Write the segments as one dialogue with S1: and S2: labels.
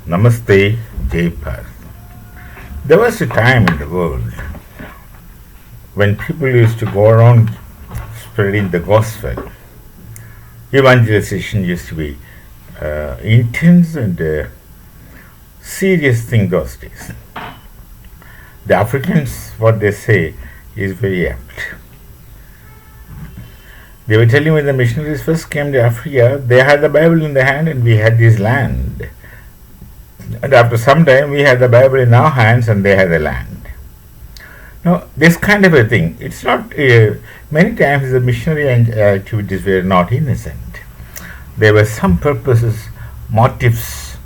S1: Namaste, Jaypal. There was a time in the world when people used to go around spreading the gospel. Evangelization used to be intense and serious thing those days. The Africans, what they say is very apt. They were telling when the missionaries first came to Africa, they had the Bible in their hand and we had this land. And after some time, we had the Bible in our hands and they had the land. Now, this kind of a thing, it's not, many times the missionary activities were not innocent. There were some purposes, motives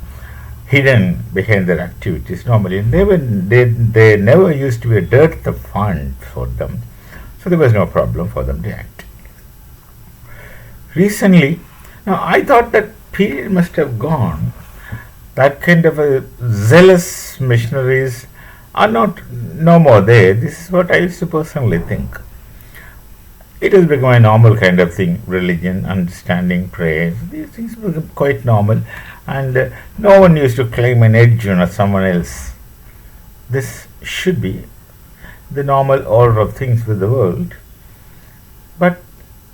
S1: hidden behind their activities normally. They never used to be a dearth of fund for them. So there was no problem for them to act. Recently, now I thought that period must have gone. That kind of a zealous missionaries are no more there. This is what I used to personally think. It has become a normal kind of thing, religion, understanding, prayers. These things become quite normal, and no one used to claim an edge on someone else. This should be the normal order of things with the world. But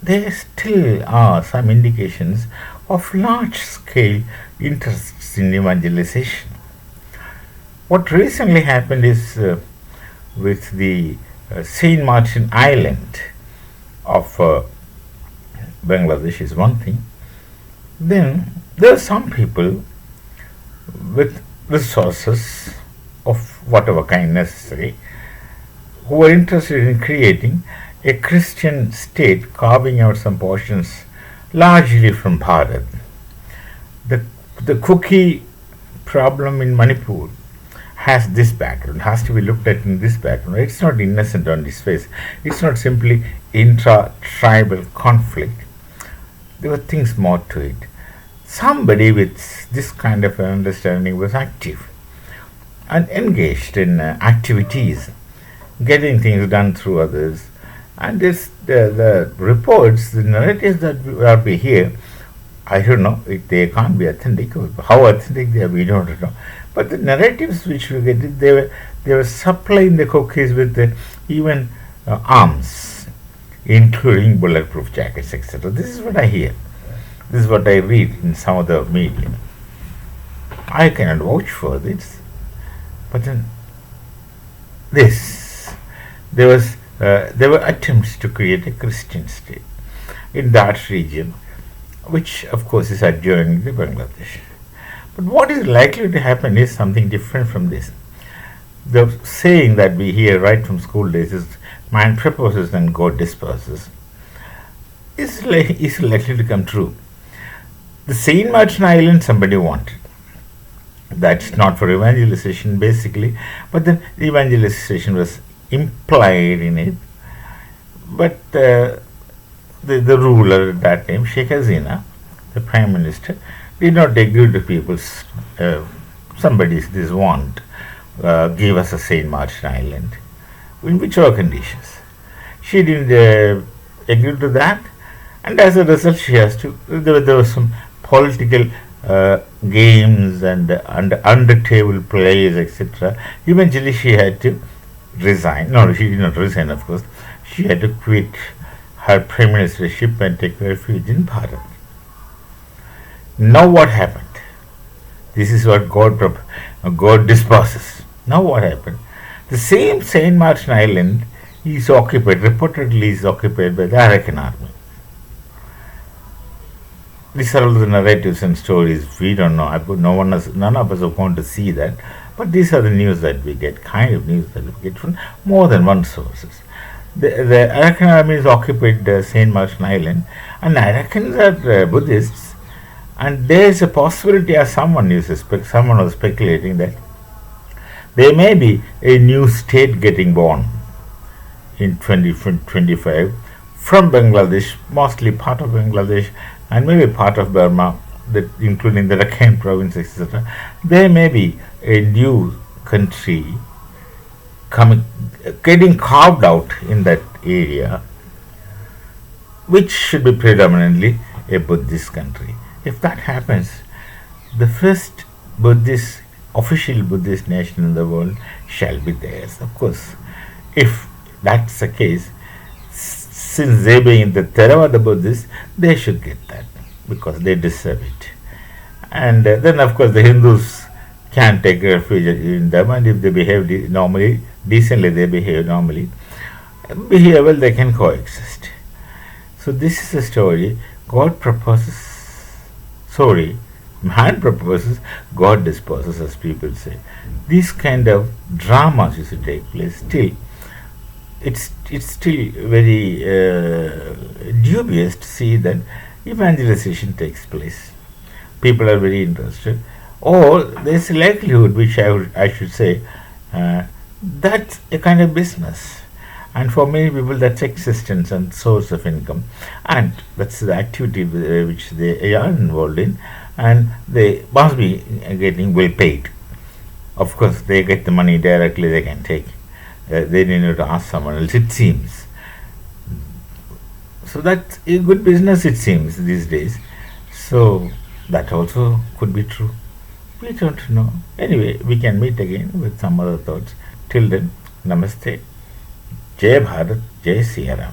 S1: there still are some indications of large-scale interests in evangelization. What recently happened is with the Saint Martin Island of Bangladesh is one thing. Then there are some people with resources of whatever kind necessary who are interested in creating a Christian state, carving out some portions largely from Bharat. The cookie problem in Manipur has this background, has to be looked at in this background. It's not innocent on its face. It's not simply intra-tribal conflict. There were things more to it. Somebody with this kind of understanding was active and engaged in activities, getting things done through others. And the reports, the narratives that we hear, I don't know, they can't be authentic. How authentic they are, we don't know. But the narratives which we get, they were supplying the cookies with even arms, including bulletproof jackets, etc. This is what I hear. This is what I read in some of the media. I cannot vouch for this. But then there were attempts to create a Christian state in that region, which of course is adjoining the Bangladesh. But what is likely to happen is something different from this. The saying that we hear right from school days is man proposes and God disposes is likely to come true. The Saint Martin Island somebody wanted. That's not for evangelization basically, but then evangelization was implied in it. But the ruler at that time, Sheikh Hasina, the Prime Minister, did not agree to people's somebody's this want, give us a Saint Martin Island, in whichever conditions. She didn't agree to that, and as a result, she has to. There was some political games and under table plays, etc. Eventually, she had to resign. No, she did not resign, of course. She had to quit her prime ministership and take refuge in Bharat. Now what happened? This is what God disposes. Now what happened? The same Saint Martin Island is occupied, reportedly is occupied by the Arakan army. These are all the narratives and stories. We don't know. None of us are going to see that. But these are the news that we get, kind of news that we get from more than one sources. The Arakan army is occupied Saint Martin Island, and Arakans are Buddhists, and there is a possibility, as someone was speculating, that there may be a new state getting born in 2025 from Bangladesh, mostly part of Bangladesh, and maybe part of Burma, including the Rakhine province, etc. There may be a new country getting carved out in that area, which should be predominantly a Buddhist country. If that happens, the first Buddhist, official Buddhist nation in the world shall be theirs. Of course, if that's the case, since they being the Theravada Buddhists, they should get that because they deserve it. And then, of course, the Hindus can take refuge in them, and if they behave normally, decently, they behave normally, behave well, they can coexist. So, this is a story. God proposes, sorry, man proposes, God disposes, as people say. These kind of dramas used to take place. Still, it's still very dubious to see that evangelization takes place. People are very interested, or there's a likelihood, which I should say, that's a kind of business, and for many people that's existence and source of income, and that's the activity which they are involved in, and they must be getting well paid. Of course, they get the money directly, they can take. They need to ask someone else, it seems. So that's a good business, it seems, these days. So that also could be true. We don't know. Anyway, we can meet again with some other thoughts. Till then, Namaste. Jai Bharat, Jai Siya Ram.